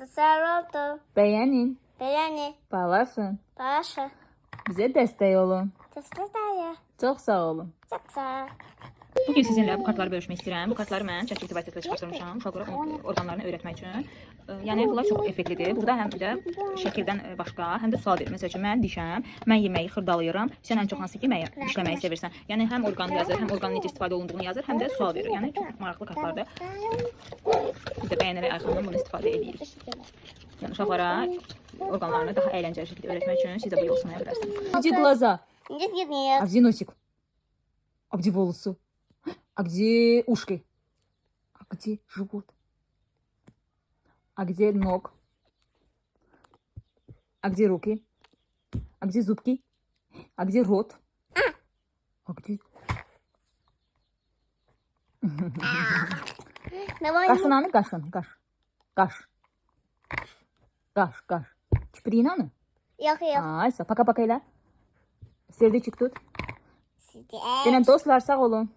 Sarıldı. Beğenin, Beğeni. paylaşın, Başı. bize destek olun. Testedaya. Çok sağ olun. Çok sağ ol. Bugün sizinlə bu kartları bölüşmək istəyirəm. Bu kartları mən ChatGPT vasitəsilə çıxartmışam uşaqlara orqanlarını öyrətmək üçün. Yəni bunlar çox effektlidir. Burada həm də şəkildən başqa, həm də sual verir. Məsəl üçün mən dişəm, mən yeməyi xırdalayıram. Sən ən çox hansı yeməyi dişləməyi sevirsən? Yəni həm orqanı yazır, həm orqanın necə istifadə olunduğunu yazır, həm də sual verir. Yəni çox maraqlı kartlardır. Biz də bəyənərək Ayxandan bunu istifadə edirik. Yəni uşaqlara orqanlarını daha əyləncəli şəkildə öyrətmək üçün siz də bu yolu sınaya bilərsiniz. А где глаза? Нет, нет, А нет. где носик? А где волосы? А где ушки? А где живот? А где ног? А где руки? А где зубки? А где рот? А где... Давай. Kaşınanı kaşın, kaş. Kaş. Kaş, kaş. Çipriyinanı? Yok yok. Aysa, paka paka ile. Sevdi çıktı. Size. Benim dostlar sağ olun.